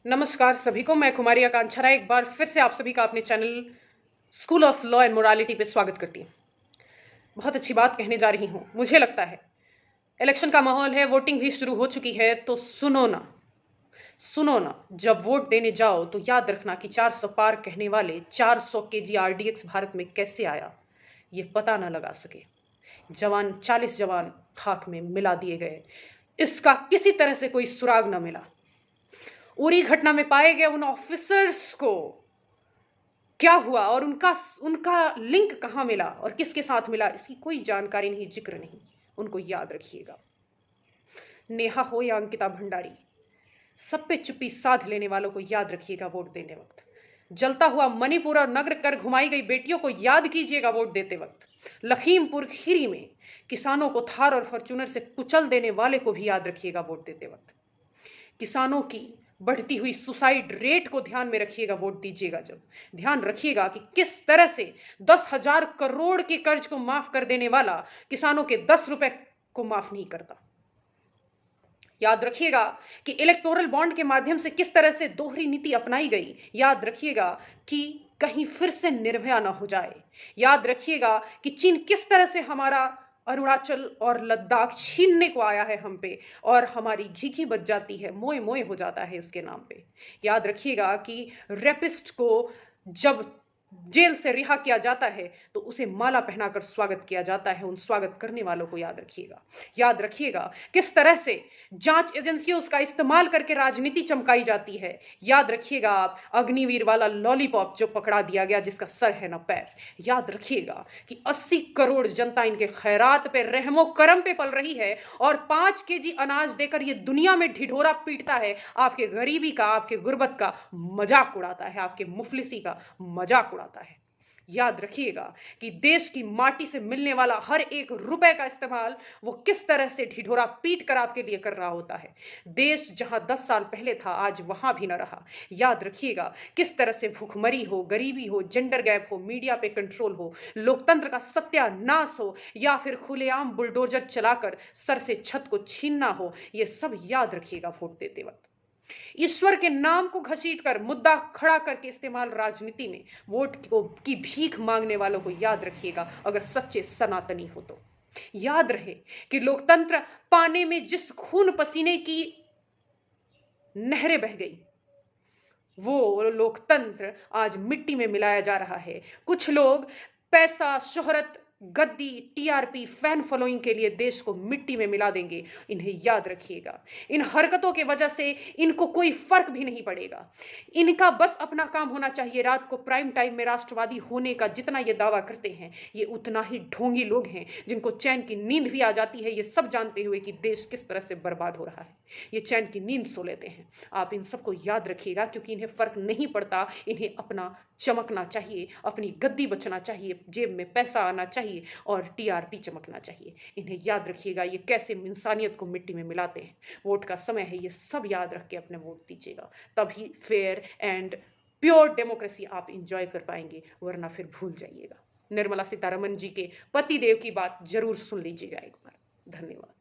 नमस्कार सभी को। मैं कुमारी आकांक्षा राय एक बार फिर से आप सभी का अपने channel school of law and morality पे स्वागत करती हूँ। बहुत अच्छी बात कहने जा रही हूँ। मुझे लगता है इलेक्शन का माहौल है, वोटिंग भी शुरू हो चुकी है, तो सुनो ना, जब वोट देने जाओ तो याद रखना कि 400 पार कहने वाले 400 केजी आरडीएक्स भारत में कैसे आया ये पता ना लगा सके। 40 जवान खाक में मिला दिए गए, इसका किसी तरह से कोई सुराग ना मिला। उरी घटना में पाए गए उन ऑफिसर्स को क्या हुआ और उनका उनका लिंक कहां मिला और किसके साथ मिला, इसकी कोई जानकारी नहीं, जिक्र नहीं। उनको याद रखिएगा। नेहा हो या अंकिता भंडारी, सब पे चुप्पी साध लेने वालों को याद रखिएगा। वोट देने वक्त जलता हुआ मणिपुर और नगर कर घुमाई गई बेटियों को याद कीजिएगा। वोट देते वक्त लखीमपुर खीरी में किसानों को थार और फॉर्च्यूनर से कुचल देने वाले को भी याद रखिएगा। वोट देते वक्त किसानों की बढ़ती हुई सुसाइड रेट को ध्यान में रखिएगा। वोट दीजिएगा जब ध्यान रखिएगा कि किस तरह से 10,000 करोड़ के कर्ज को माफ कर देने वाला किसानों के 10 रुपए को माफ नहीं करता। याद रखिएगा कि इलेक्टोरल बॉन्ड के माध्यम से किस तरह से दोहरी नीति अपनाई गई। याद रखिएगा कि कहीं फिर से निर्भया ना हो जाए। याद रखिएगा कि चीन किस तरह से हमारा अरुणाचल और लद्दाख छीनने को आया है हम पे, और हमारी घी बच जाती है, मोए मोए हो जाता है उसके नाम पे। याद रखिएगा कि रेपिस्ट को जब जेल से रिहा किया जाता है तो उसे माला पहनाकर स्वागत किया जाता है। उन स्वागत करने वालों को याद रखिएगा। याद रखिएगा किस तरह से जांच एजेंसियों का इस्तेमाल करके राजनीति चमकाई जाती है। याद रखिएगा आप अग्निवीर वाला लॉलीपॉप जो पकड़ा दिया गया, जिसका सर है ना पैर। याद रखिएगा कि 80 करोड़ जनता इनके खैरात पे, रहमो करम पे पल रही है, और 5 केजी अनाज देकर ये दुनिया में ढिढोरा पीटता है, आपके गरीबी का, आपके गुर्बत का मजाक उड़ाता है, आपके मुफलिसी का मजाक उड़ाता है। याद रखिएगा कि देश की माटी से मिलने वाला हर एक रुपए का इस्तेमाल वो किस तरह से ढिढोरा पीट कर आपके लिए कर रहा होता है। देश जहां 10 साल पहले था, आज वहां भी न रहा। याद रखिएगा किस तरह से भूखमरी हो, गरीबी हो, जेंडर गैप हो, मीडिया पे कंट्रोल हो, लोकतंत्र का सत्यानाश हो, या फिर खुलेआम बुलडोजर चलाकर सर से छत को छीनना हो। यह सब याद रखिएगा वोट देते वक्त। ईश्वर के नाम को घसीट कर, मुद्दा खड़ा करके इस्तेमाल राजनीति में वोट की भीख मांगने वालों को याद रखिएगा। अगर सच्चे सनातनी हो तो याद रहे कि लोकतंत्र पाने में जिस खून पसीने की नहरें बह गई, वो लोकतंत्र आज मिट्टी में मिलाया जा रहा है। कुछ लोग पैसा, शोहरत, गद्दी, टीआरपी, फैन फॉलोइंग के लिए देश को मिट्टी में मिला देंगे। इन्हें याद रखिएगा। इन हरकतों के वजह से इनको कोई फर्क भी नहीं पड़ेगा। इनका बस अपना काम होना चाहिए। रात को प्राइम टाइम में राष्ट्रवादी होने का जितना ये दावा करते हैं, ये उतना ही ढोंगी लोग हैं जिनको चैन की नींद भी आ जाती है, ये सब जानते हुए कि देश किस तरह से बर्बाद हो रहा है। ये चैन की नींद सो लेते हैं। आप इन सबको याद रखिएगा, क्योंकि इन्हें फर्क नहीं पड़ता। इन्हें अपना चमकना चाहिए, अपनी गद्दी बचना चाहिए, जेब में पैसा आना चाहिए और टीआरपी चमकना चाहिए। इन्हें याद रखिएगा ये कैसे इंसानियत को मिट्टी में मिलाते हैं। वोट का समय है, ये सब याद रख के अपने वोट दीजिएगा, तभी फेयर एंड प्योर डेमोक्रेसी आप इंजॉय कर पाएंगे, वरना फिर भूल जाइएगा। निर्मला सीतारमण जी के पति देव की बात जरूर सुन लीजिएगा एक बार। धन्यवाद।